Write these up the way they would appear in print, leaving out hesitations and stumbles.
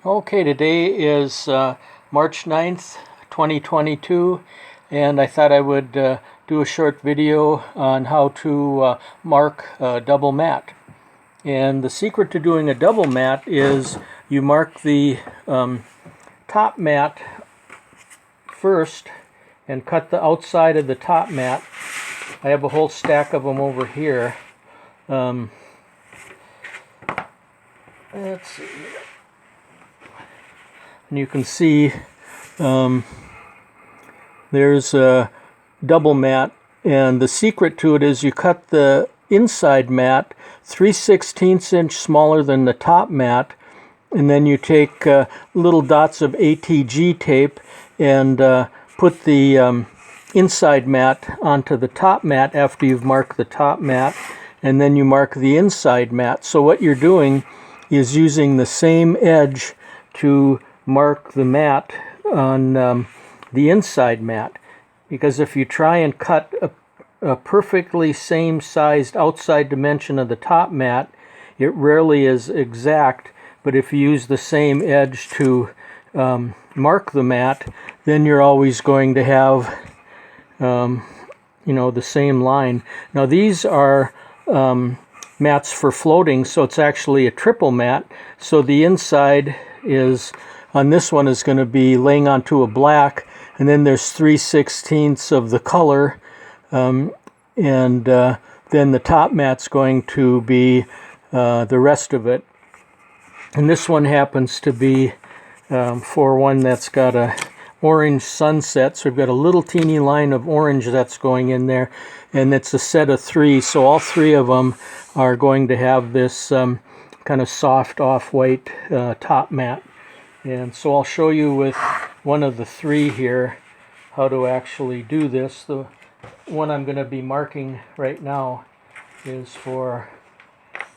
Okay, today is March 9th, 2022, and I thought I would do a short video on how to mark a double mat. And the secret to doing a double mat is you mark the top mat first and cut the outside of the top mat. I have a whole stack of them over here. Let's see. And you can see there's a double mat, and the secret to it is you cut the inside mat 3/16 inch smaller than the top mat, and then you take little dots of ATG tape and put the inside mat onto the top mat after you've marked the top mat, and then you mark the inside mat. So what you're doing is using the same edge to mark the mat on the inside mat, because if you try and cut a perfectly same sized outside dimension of the top mat, it rarely is exact. But if you use the same edge to mark the mat, then you're always going to have the same line. Now these are mats for floating, so it's actually a triple mat. So the inside is on this one is going to be laying onto a black, and then there's 3/16 of the color, and then the top mat's going to be the rest of it. And this one happens to be for one that's got a orange sunset, so we've got a little teeny line of orange that's going in there, and it's a set of three, so all three of them are going to have this kind of soft off-white top mat. And so I'll show you with one of the three here how to actually do this. The one I'm going to be marking right now is for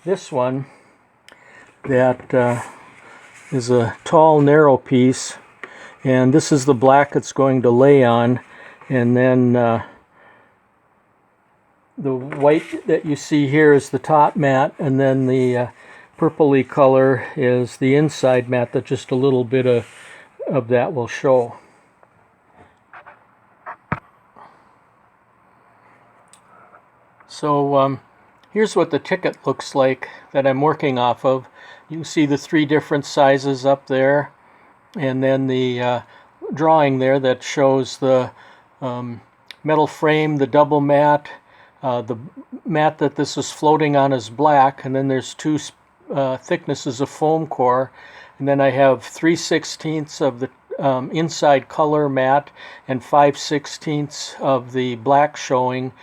this one that is a tall, narrow piece, and this is the black it's going to lay on, and then the white that you see here is the top mat, and then the purpley color is the inside mat that just a little bit of that will show. So here's what the ticket looks like that I'm working off of. You can see the three different sizes up there, and then the drawing there that shows the metal frame, the double mat, the mat that this is floating on is black, and then there's two thicknesses of foam core, and then I have 3/16 of the inside color mat and 5/16 of the black showing.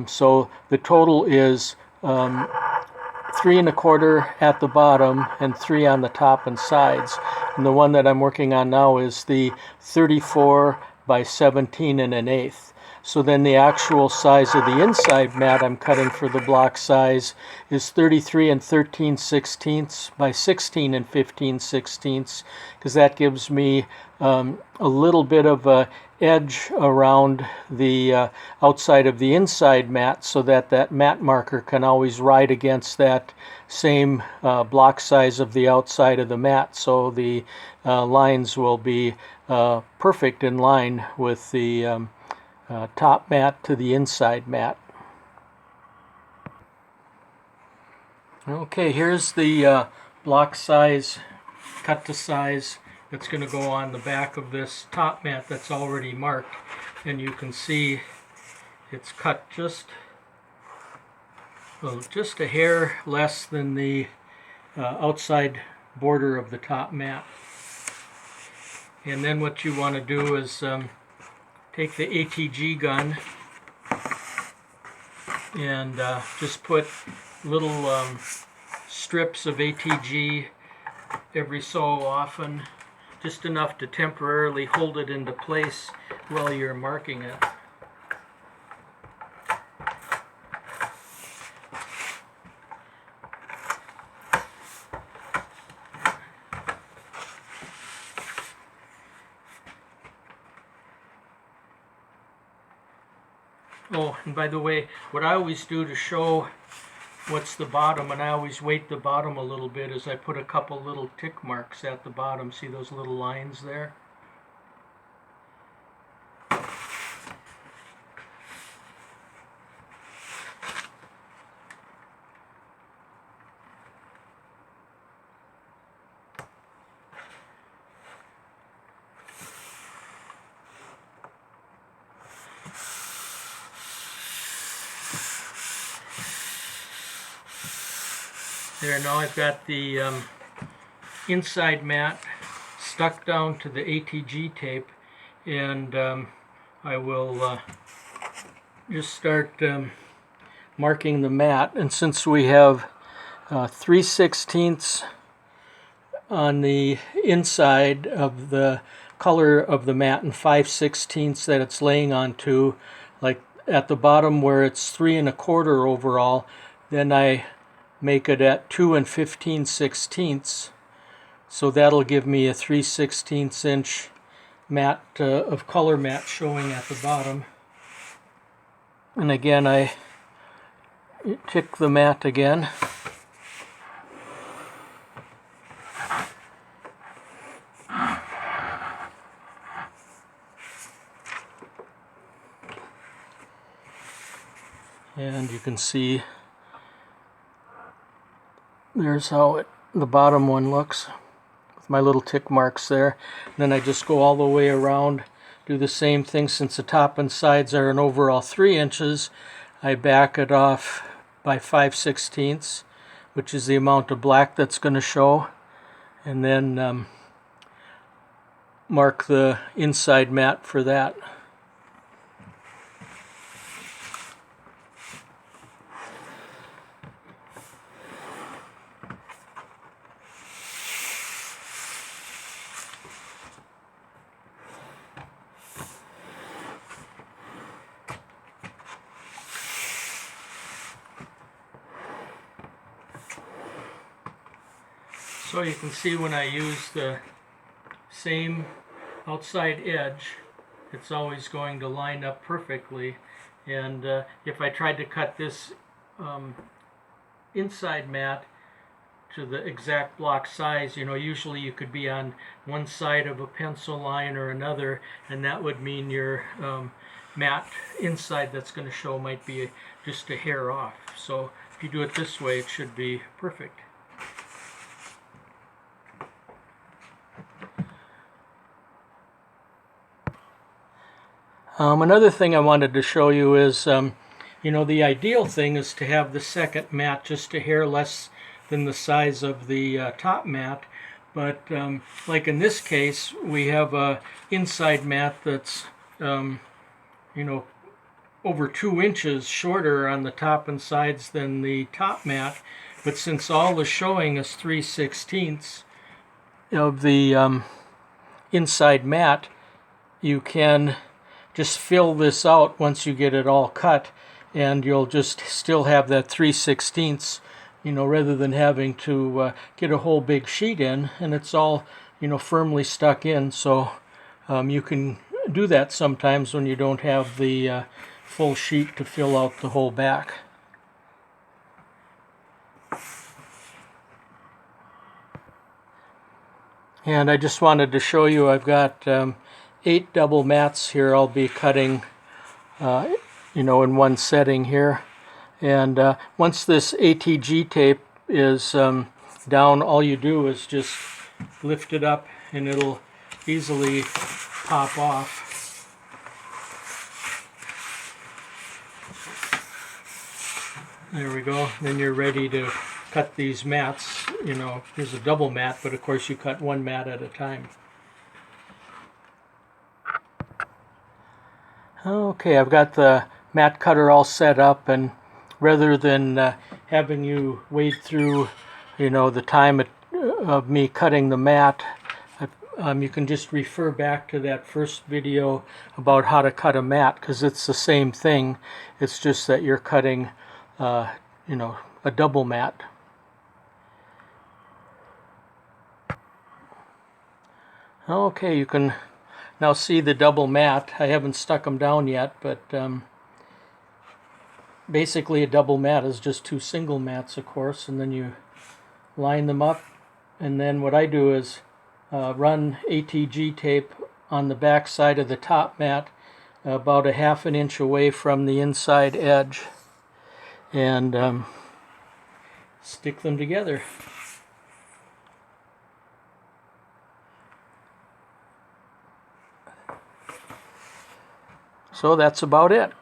So the total is 3 1/4 at the bottom and 3 on the top and sides. And the one that I'm working on now is the 34 by 17 1/8. So then the actual size of the inside mat I'm cutting for the block size is 33 13/16 by 16 15/16, because that gives me a little bit of a edge around the outside of the inside mat, so that that mat marker can always ride against that same block size of the outside of the mat, so the lines will be perfect in line with the top mat to the inside mat. Okay, here's the block size, cut to size, that's going to go on the back of this top mat that's already marked, and you can see it's cut just a hair less than the outside border of the top mat. And then what you want to do is take the ATG gun and just put little strips of ATG every so often, just enough to temporarily hold it into place while you're marking it. Oh, and by the way, what I always do to show what's the bottom, and I always weight the bottom a little bit as I put a couple little tick marks at the bottom. See those little lines there? There, now I've got the inside mat stuck down to the ATG tape, and I will just start marking the mat. And since we have 3/16 on the inside of the color of the mat and 5/16 that it's laying onto, like at the bottom where it's 3 1/4 overall, then I make it at 2 15/16, so that'll give me a 3/16 inch mat of color mat showing at the bottom. And again, I tick the mat again. And you can see there's how the bottom one looks with my little tick marks there. And then I just go all the way around, do the same thing. Since the top and sides are an overall 3 inches, I back it off by 5/16, which is the amount of black that's going to show, and then mark the inside mat for that. So you can see when I use the same outside edge, it's always going to line up perfectly. And if I tried to cut this inside mat to the exact block size, usually you could be on one side of a pencil line or another, and that would mean your mat inside that's going to show might be just a hair off. So if you do it this way, it should be perfect. Another thing I wanted to show you is, the ideal thing is to have the second mat just a hair less than the size of the top mat. But like in this case, we have a inside mat that's, over 2 inches shorter on the top and sides than the top mat. But since all the showing is 3/16 of the inside mat, you can just fill this out once you get it all cut, and you'll just still have that 3/16, rather than having to get a whole big sheet in, and it's all, firmly stuck in. So you can do that sometimes when you don't have the full sheet to fill out the whole back. And I just wanted to show you, I've got 8 double mats here I'll be cutting, in one setting here. And once this ATG tape is down, all you do is just lift it up and it'll easily pop off. There we go. Then you're ready to cut these mats. There's a double mat, but of course you cut one mat at a time. Okay, I've got the mat cutter all set up, and rather than having you wade through, the time of me cutting the mat, you can just refer back to that first video about how to cut a mat, because it's the same thing. It's just that you're cutting, a double mat. Okay, you can now see the double mat. I haven't stuck them down yet, but basically a double mat is just two single mats, of course, and then you line them up. And then what I do is run ATG tape on the back side of the top mat about a ½ an inch away from the inside edge, and stick them together. So that's about it.